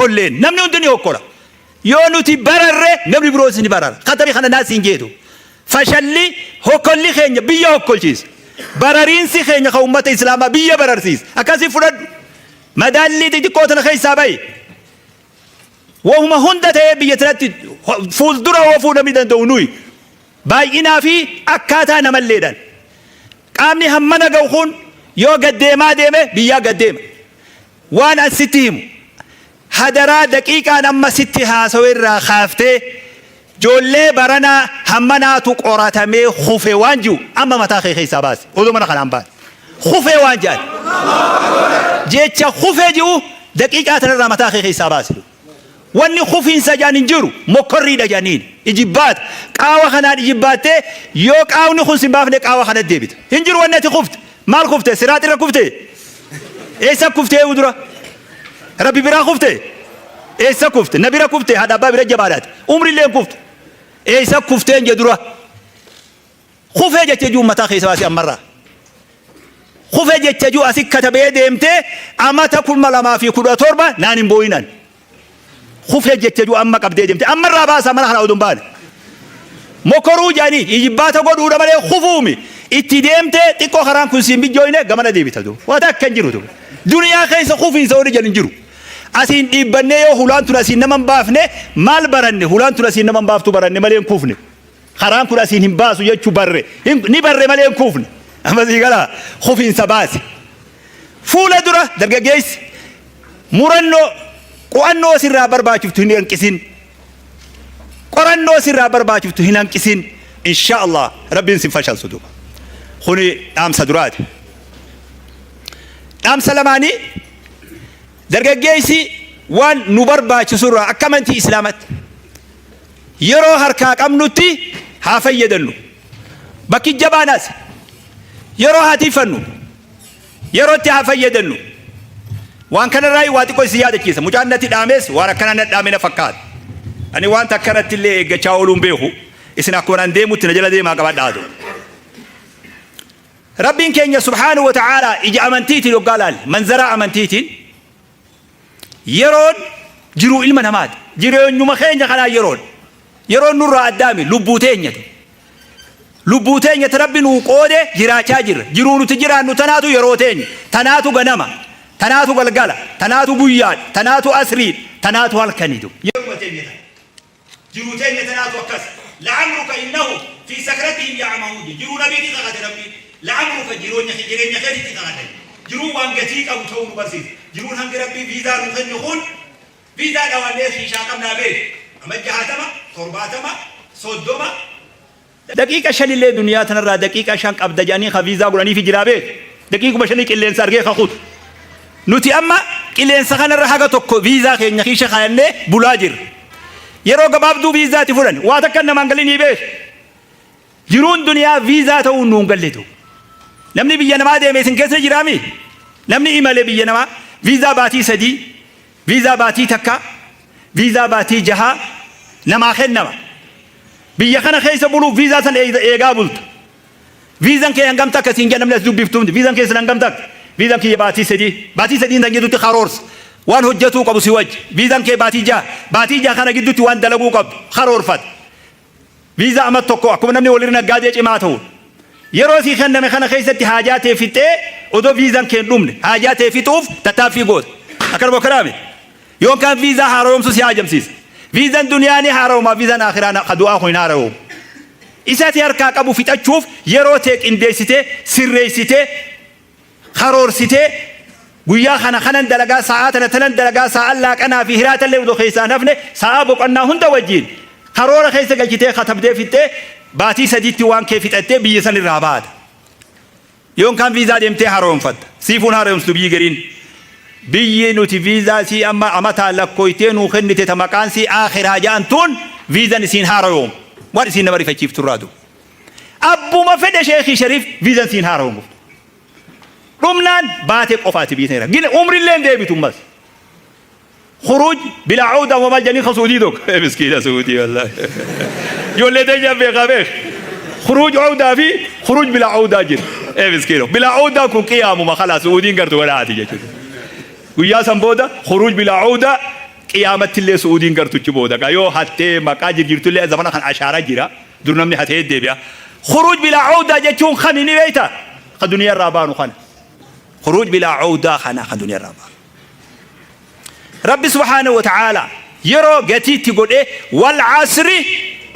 tokkolleen namni hundi ni hokkora yoo nuti bararre namni biroos ni barara khatabii kana naasiin geetu fashalli hokkolli keenya biyya hokkolchiisa barariinsi keenya ka ummata islaamaa biyya bararsiisa akkasii fudhadhu madaalli xixiqqoo tana keessaa ba'i wahuma hunda ta'ee biyya tanatti fuuldura oofuu namni danda'u nuyi baay'inaa fi akkaataa namalleedhaan qaamni hammana ga'u kun yoo gaddeemaa deeme biyyaa gaddeema waan an sitti himu hadaraa daqiiqaan amma sitti haasawee irraa kaaftee joollee baranaa hammanaatu qoratamee hufe waan jiru amma mataa kee keessaa baase oduu mana kanaan baase hufee waan jaan jecha hufee jiru daqiiqaa tanarraa mataa kee keessaa baase wanni hufiinsa jaan hin jiru mokkorriidha jaaniin ijibbaat qaawa kanaan ijibbaattee yoo qaawni kun sin baafne qaawa kanatti deebita hin jiru wanni ati kufte maal kufte siraaxirra kufte eessa kuftee udura rabbi biraa kufte eessa kufte nabira kufte haadha abbaa bira jabaadhaati umrilleen kufte eessa kufteen jedura kufee jecha juu mataa keessa baase ammarraa kufee jecha juu asi katabee deemtee amata 2017 naan hin booyinan kufee jecha juu amma qabdee deemtee ammarraa baasa mana kana oduun baane mokoruu jaanii ijibbaata godhuudha malee kufuumi itti deemtee xiqqoo karaan kun siin bijjooyne gamana deebita du wata akka hin jiru duniyaa keessa kufiinsa hori jan hin jiru asiin dhiibbannee yoo hulaan tun asiin naman baafne maal baranne hulaan tun asiin naman baaftu baranne malee hin kufne karaan kun asiin hin baasu jechuu barre ni barre malee hin kufne amma sii gala kufiinsa baase fuula dura dargaggeessi murannoo qo'annoo sirraa barbaachiftu hin hanqisin qorannoo sirraa barbaachiftu hin hanqisin insha Allah rabbiin sin fashalsu duuba kuni dhaamsa duraati dhaamsa lamaanii dargaggeessi waan nu barbaachisurraa akka amantii islaamatti yeroo harkaa qabnutti haa fayyadamnu bakki jabaanaas yeroo haa tiifannu yerootti haa fayyadamnu waan kanarraa waa xiqqoo isin yaadachiisa mucaan natti dhaames waan akkana natti dhaamena fakkaata ani waan takkanatti illee eeggachaa ooluun beeku isin akkuma nan deemutti na jala deemaa qabadhaatu rabbiin keenya subhaanahu wa ta'aalaa ija amantiitiin yoggaa laal manzara amantiitiin yeroon jiruu ilma namaati jireenyuma keenya kanaa yeroon nurraa addaami lubbuu teenyatti rabbi nuu qoode jiraachaa jirra jiruu nuti jiraannu tanaatu yeroo teenya tanaatu ganama tanaatu galgala tanaatu guyyaan tanaatu asriin tanaatu halkaniitu yeruma teenya jiruu teenya tanaatu akkas la'amruka innahu fi sakratihim ya'mahuun jiruu nabiitii qaqate rabbii la'amruka jireenya keetitti qaqate jiruu waan gatii qabu ta'uu nu barsiisa jiruun hangi rabbii viizaa nu kennu kun viizaa dhawannee shiishaa qabnaa beeku amma 60 70 30 daqiiqa shanillee duniyaa tanarraa daqiiqa shan qabda jedhanii ka viizaa godhanii fi jiraa beeku daqiiquma shanii qilleensa argee kakutu nuti amma qilleensa kanarra haga tokko viizaa keenya kiisha kaayannee bulaa jirra yeroo gabaabduu viizaati fudhan waa takka namaan galinii beeku jiruun duniyaa viizaa ta'uu nuun galleetu namni biyya namaa deeme isin keessa jiraami namni imale biyya namaa viizaa baatii 3 viizaa baatii takka viizaa baatii 6 namaa kennama biyya kana keessa buluuf viizaa san eegaa bulta viizaan kee hangam takka siin jedhamne as dubbiftuumti viizaan kee san hangam takka viizaan kee baatii 3 tan jedhutti karoorsa waan hojjetuu qabu si wajji viizaan kee baatii 6 kana gidduutti waan dalaguu qabdu karoorfata viizaa amma tokko akkuma namni walirra naggaadee cimaa ta'u yeroo si kenname kana keessatti haajaa ta'e fixee odoo viizaan kee dhumne haajaa ta'e fixuuf tattaaffii goota akkanuma karaame yoon kan viizaa haaromsu si haajamsiisa viizaan duniyaanii haaroma viizaan akhiraa qadu'aa kun haaroma isaati harkaa qabu fixachuuf yeroo ta'e qindeessitee sirreessitee karoorsitee guyyaa kanan dalagaa sa'aa tanan dalagaa sa'aa laaqanaa fi hiraata illee odoo keessaan hafne sa'aa boqonnaa hunda wajjiin karoora keessa galchitee katabdee fixee baatii 3tti waan kee fixattee biyya san irraa baata yoon kan viizaa deemtee haaromfatta siifuun haaromstu biyyi gariin biyyi nuti viizaa si amma amataa lakkooytee nuu kennite ta maqaan si akhiraa jaantuun viizaan isiin haaromtu waan isiin nama rifachiiftu irraatu abbuma fedhe sheekii shariif viizaan isiin haaromtu dhumnaan baatee qofaati biyya gina umrilleen deebitu mas خروج بلا عودة وما جاني خسودي دوك مسكينة سعودي والله يقول لي تيجي بيخابيخ خروج عودة في خروج بلا عودة جر مسكينة بلا عودة كون قيام وما خلاص سعوديين قرتوا ولا عادي جت ويا سامبودا خروج بلا عودة قيامة اللي سعودين قرتو تبودا قايو حتى مقاجر جرتو اللي زمان خان أشارة جرا درنا من حتى الدبيا خروج بلا عودة جتون خميني بيتا خدنيا الرابان خان خروج بلا عودة خنا خدنيا الرابان رب سبحانه وتعالى يرو قتي تقول إيه والعصر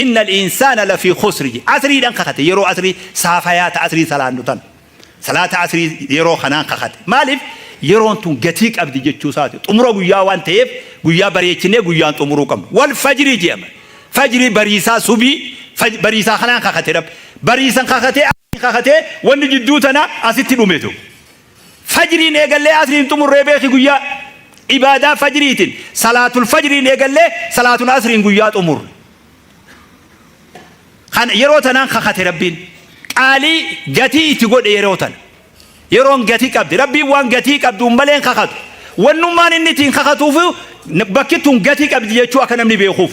إن الإنسان لفي خسر عصري دان خخت يرو عصري صافيات عصري صلاة عصري يرو خنان خخت مالف يرون تون قتيك أبدي جتشو ساتي تمرو قويا وان تيف قويا بريتشني قويا تمرو كم والفجر جيم فجر بريسا سبي بريسا خنان خخت رب بريسا خخت وان جدوتنا أسيتي لوميتو فجري نيقل لي عصري تمرو بيخي قويا عبادة فجريتين صلاة الفجر نيقل لي صلاة العصر قويا تمر خان يروتنا خخت ربين قالي قتي تقول يروتنا يرون قتي كبد ربي وان قتي كبد ملين خخت والنمان النتين خختوا فيه بكتون قتي كبد يجوا كنمني بيخوف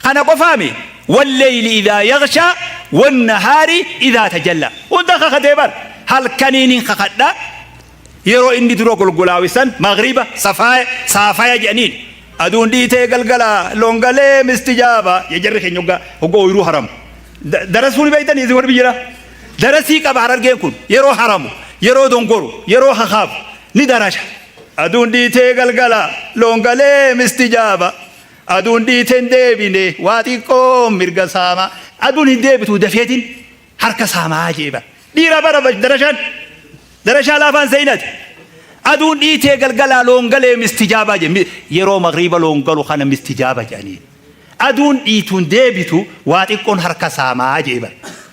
خنا قفامي والليل إذا يغشى والنهار إذا تجلى وانت خخت يبر هل كنين خختنا يرو إندي تروك الغلاويسان مغربة صفايا جنين أدون دي تيغلغلا لونغالي مستجابة يجري خنيوغا هو يرو حرام درسوني بيتان يزور بيجرا درسي كبارر جيكون يرو حرام يرو دونغورو يرو خخاب ندرش أدون دي تيغلغلا لونغالي مستجابة أدون دي تندبيني واتيكم مرغا ساما أدون دي بتو دفيتين حركة ساما عجيبة دي ربا درجة لافان زينات أدون إيتي قلقلا لونقلي مستجابة جميل يرو مغربا لونقلو خانا مستجابة جانين أدون إيتون ديبتو واتيكون حركة ساما عجيبة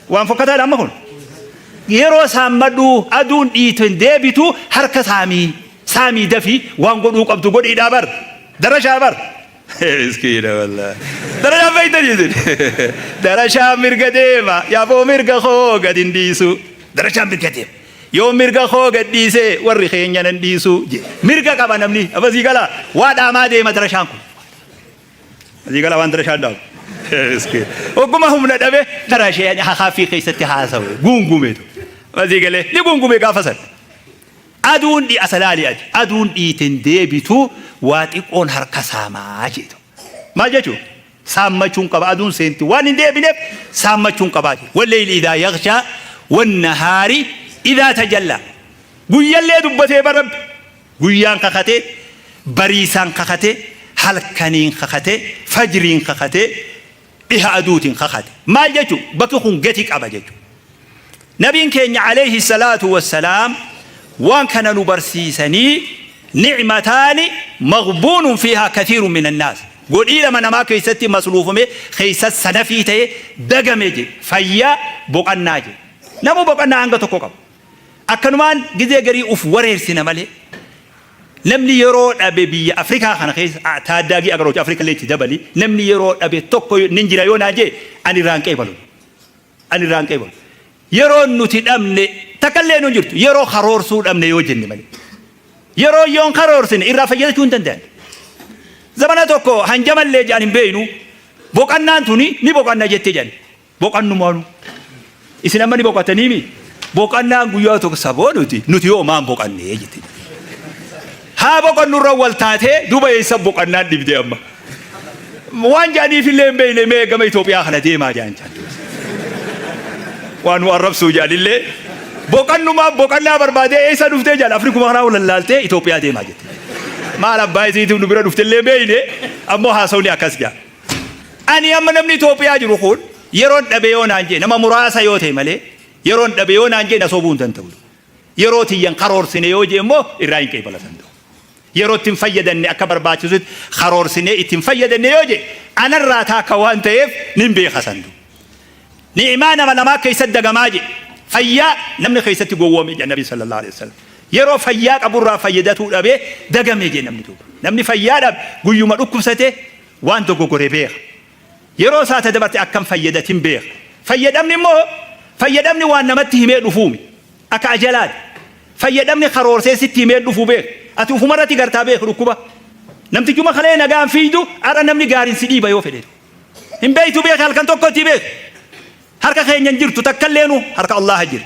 وانفقتها لما هون يرو سامدو أدون إيتون ديبتو حركة سامي دفي وانقلو قبتو قد إدابر درجة بر مسكينة والله درجة بيتن يزن درجة مرقة ديما يابو مرقة خو قد انديسو درجة مرقة ديما يوم مرقة خو قد ديسي ورخين ينن ديسو مرقة كبا نمني أبا زيقالا وادا ما ديما درجانكو زيقالا وان درجان داو مسكين وقما هم ندبه درجة يعني خافي خيستي حاسوي قنقميتو وزيقالي لي قنقمي قافسن أدون دي أسلالي أدون دي تندبتو واتيكون حركة ساما جيتو ما جيتو ساما چون قبا أدون سنتي وان دي بنب ساما چون قبا والليل إذا يغشى والنهار إذا تجلى قويا اللي دبته برب قويان خخته بريسان خخته حلقانين خخته فجرين خخته إها أدوتين خخته ما جيتو بكخون قتك أبا جيتو نبي كين عليه الصلاة والسلام وان كان نبرسيسني نعمتان مغبون فيها كثير من الناس قول إذا من ما كيستي مصروف مي خيست سنفيته دقمجي فيا بقناجي نمو بقنا عنك تكوكب أكنمان جزء جري أوف ورير سينمالي نمني يرو أبي بي أفريقيا خان خيس تعداقي أقرأ أفريقيا اللي تدبلي نمني يرو أبي توكو نينجرا يونا جي أني رانكي بلو يرو نوتي أمني تكلي نجرت يرو خرور سود أمني يوجني مالي يرو يون خرور سين إرافة كون تندن زمان توكو هنجمل اللي جاني بينو بوكان توني ني بوكان نجتي جاني بوكان نمانو إسلام مني بوكان تنيمي بوكان نعويا توك سبونوتي نوتيو ما بوكان نيجتي ها بوكان نورا والتاته دوبا يسب بوكان نادي بدي أما وان جاني في اللي بيني مي كم إثيوبيا خلا دي ما جان وان وارب سوجا لله بوكان نما بوكان لا بربادة إيسا نفته جال أفريقيا مهرا ولا لالته إثيوبيا دي ما جت ما لباي زي تقول نبرة نفته اللي بيني أما هاسوني أكاسجا أني أما نمني إثيوبيا جروخون يرون دبيون أنجي نما مراسا يوتي مالي يرون دبيون أنجي نصوبون تنتقول يروتي ينقرور سنة يوجي مو إراين كي بلا تنتو يروت تنفيدني أكبر باتشوت خرور سنة تنفيدني يوجي أنا الراتا كوان تيف نمبي خسندو نعمانا ملما كي صدق ماجي فيا نمني خيستي قوامي النبي صلى الله عليه وسلم يرو فيا أبورا فيدته أبي دقمي جي نمني توب نمني فيا دب قيوم الأكم سته وانتو قوري بيخ يرو ساته دبرت أكم فيدتين بيخ فيدمني مو فيدمني وان نمته ميت نفومي أكا أجلاد فيدمني خرور سيستي ميت نفو بيخ أتوفو مرة تقرتا بيخ ركوبة نمتي جمع خلينا قام فيدو أرى نمني قارن سيديبا يوفدين هم بيتو بيخ هل كان توقتي بيخ هركا خين ينجرتو تكلينو هركا الله جر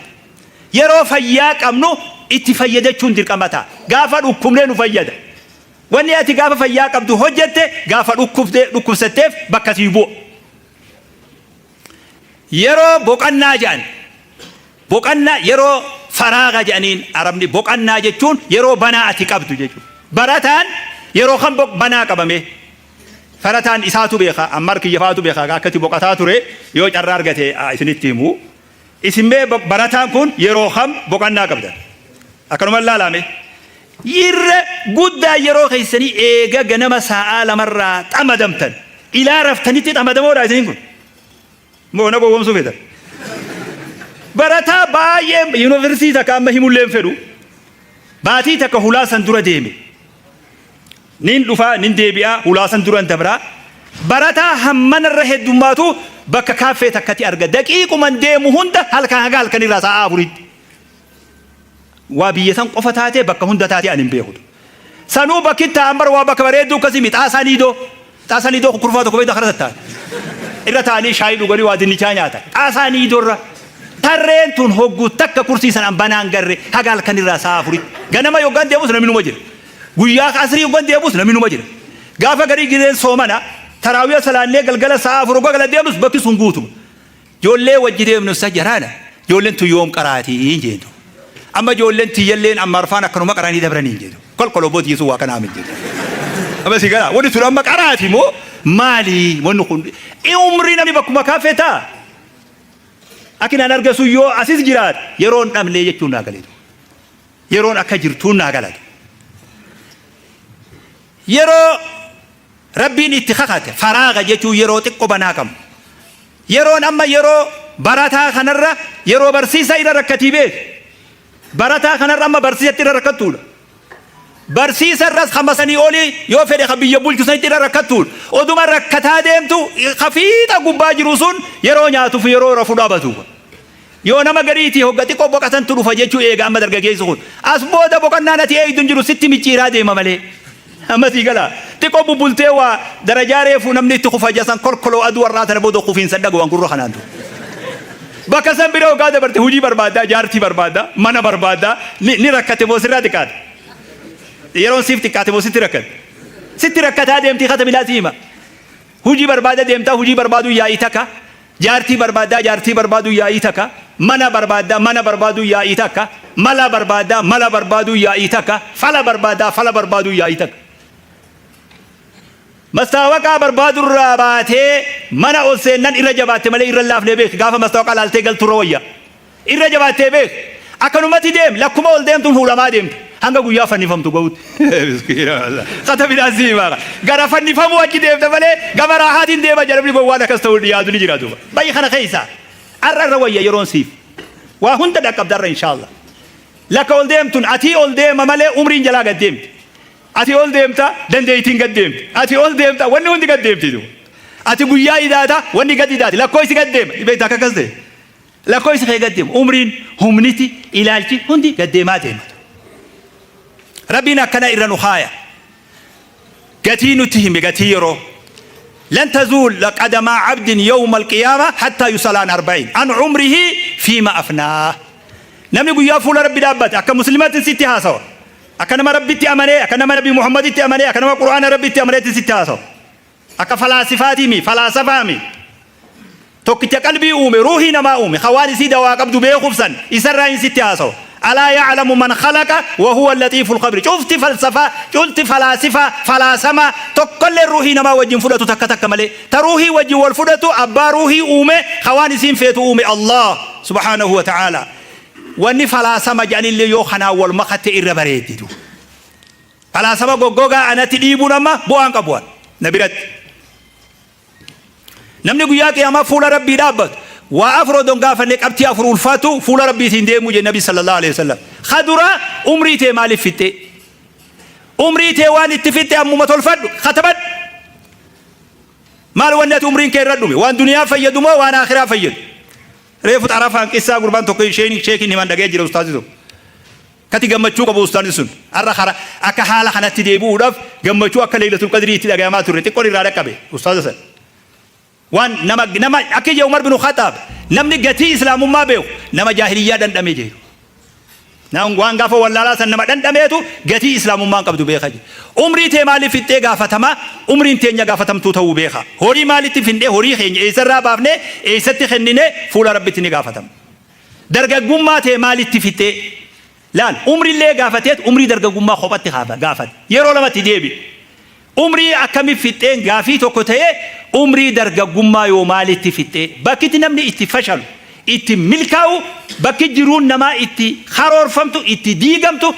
يرو فياك أمنو اتفيدت شون دير كمتا غافر وكملين فيدا wanni ati gaafa fayyaa qabdu hojjette gaafa dhukkubsatteef bakka sii bu'u. Yeroo boqannaa jedhan boqannaa yeroo faraaga jedhaniin arabni boqannaa jechuun yeroo banaa ati qabdu jechuudha. Barataan yeroo kan banaa qabame barataan isaatu beeka amma kiyyafaatu beeka akkati boqataa ture yoo carraa argate isinitti himu isinbee barataan kun yeroo kan boqannaa qabdan akkanuma laalame irra guddaa yeroo keessanii eega ganama sa'aa lamarraa xamadamtan ilaa raftanitti xamadamoodha isiniin kun moo na gowwomsuu feetan barataa baay'ee yuunivarsiitii takka amma himulleen fedhu baatii takka hulaasan dura deeme nin dhufaa nin deebi'aa hulaasan duran dabraa barataa hammanarra heddummaatu bakka kaaffee takkatti arga daqiiquman deemu hunda halkan haga halkanirraa sa'aa afuritti waa biyya san qofa taatee bakka hunda taatee ani hin beeku sanuu bakkitti ambar waa bakka bareedduu akkasii xaasaniidoo kurfaa tokko beektaa kana taate irra taanii shaayii dhuganii waa dinnichaa nyaatan xaasaniidoorra tarreen tun hogguu takka kursiisan ambanaan garre haga halkanirraa sa'aa afuritti ganama yookaan deemus namni numa jira guyyaa asrii yookaan deemus namni numa jira gaafa garii gideen soomana taraawiya salaannee galgala sa'aa afur gala deemus bakki sun guutuma ijoollee wajji deemnu isa jaraana ijoolleen tun yoom qaraatii jeentu amma ijoolleen tiyyalleen amma arfaan akkanuma qaraanii dabranii jedhu kolkoloboo tiisuu waa kanaa min jedhu amma si gara wanni tun amma qaraati moo maali wanni kun umrii namni bakkuma kaaffee taa akinaan argasu yoo asis jiraat yeroon dhablee jechuun naa galeetu yeroon akka jirtuun naa galatu yeroo rabbiin itti kakate faraaga jechuun yeroo xiqqoo banaa qabu yeroon amma yeroo barataa kanarra yeroo barsiisa irra rakkatii beek barataa kanarra amma barsiisatti irra rakkattuudha barsiisa irras hammasanii olii yoo fedhe ka biyya bulchisanitti irra rakkattuudha oduma rakkataa deemtu kafiixa gubbaa jiru sun yeroo nyaatuuf yeroo rafuu dhaabatu yoo nama gariitii hogga xiqqoo boqatantu dhufa jechuu eega amma dargaggeessu kun as booda boqonnaan ati eegduun jiru sitti micciiraa deema malee amma sii gala xiqqoo bubbultee waa darajaa reefuu namni itti kufa jasan kolkoloo aduu warraa tana booda kufiinsa dhagu waan gurra kanaan ture bakka san biroo gaa dabarte hujii barbaaddaa jaartii barbaaddaa mana barbaaddaa ni rakkate moo sirraa xiqqaate yeroon siif xiqqaate moo sitti rakkataa deemtii kata milaasii hima hujii barbaada deemtaa hujii barbaaduu yaa'ii takka jaartii barbaaddaa jaartii barbaaduu yaa'ii takka mana barbaaddaa mana barbaaduu yaa'ii takka mala barbaaddaa mala barbaaduu yaa'ii takka fala barbaaddaa fala barbaaduu yaa'ii takka mastaawaqaa barbaadurraa baatee mana ol seennan irra jabaatte malee irra laaflee beek gaafa mastaawaqaa laaltee galturra wayya irra jabaattee beek akkanumatti deem lakkuma ol deemtuun fuudhamaa deemtu hanga guyyaa fannifamtu ga'utti kata midhaasii maaqa gara fannifamuu achi deemte malee gama raahaatiin deema jedhamni waan akkas ta'uu dhiyaatu ni jiraatu bayyi kana keessa arra wayya yeroon siif waa hunda dhaqqabdarra inshaallah lakka ol deemtuun atii ol deema malee umriin jalaa gad deemti ati ol deemta dandeeytiin gad deemti ati ol deemta wanni hundi gad deemti ati guyyaa idaata wanni gad idaati lakkoofsi gad deema beektaa akka akkas ta'e lakkoofsi kee gad deema umriin humniti ilaalchi hundi gad deemaa deema rabbiin akkana irra nu haaya gatii nutti hime gatii yeroo لن تزول قدم عبد يوم القيامة حتى يسأل عن 40 عن عمره فيما أفناه نمني قوي فول ربي دابت أكا مسلمات ستي هاسو أكا نما ربي تأمني أكا نما ربي محمد تأمني أكا نما قرآن ربي تأمني ستي هاسو أكا فلاسفاتي مي فلاسفة مي توكي قلبي أومي روحي نما أومي خواني سيدا وقبض بيخفصا يسرعين ستي هاسو ألا يعلم من خلق وهو اللطيف الخبير شفت فلسفة شفت فلاسفة فلاسمة تقل الروحي نما وجه فلتو تك تك ملي تروحي وجه والفلتو أبا روحي أومي خواني سين فيتو أومي الله سبحانه وتعالى واني فلاسمة جاني اللي يوخنا والمخت إربريدو فلاسمة قوغا أنا تديبو نما بوان قبوان نبرت نمني قياك يا ما فول ربي دابت وافرو دون غافنك ابتي افرو الفاتو فول ربي تندي مو النبي صلى الله عليه وسلم خدرا عمري تي مالي فتي عمري تي وان اتفتي ام متول فد ختمت مال ونت عمرين كي ردومي وان دنيا فيدوما وان اخره فيد ريفو تعرفان قصه قربان تو كي شيخ ني من دغه جيرو استاذ تو كتي غمچو كبو استاذ سن ار خرا اكا حال خنت ديبو دف غمچو اكا ليله القدر تي دغه ما ترتي قري رادكبه استاذ سن وان نما أكيد عمر بن الخطاب نمني قتي إسلام ما بيو نما جاهلية دم جيرو نعم وان غافو ولا لا سنما دندميتو غتي اسلام ما قبض بيخا عمري تي مالي فيتي غافتما عمري تي غافتم تو بيخا هوري مالي تفندي هوري خين ايسرا بابني ايستي خنينه فول ربتني غافتم درغا غوما تي مالي تفيتي لان عمري لي غافتت عمري درغا غوما خوبت غافت يرو لما تديبي عمري اكمي فيتين غافي توكوتي عمري درغا غوما يو مالي تفيتي باكيت نمني اتفشل iti milkaa'u bakki jiruun namaa itti karoorfamtu itti diigamtu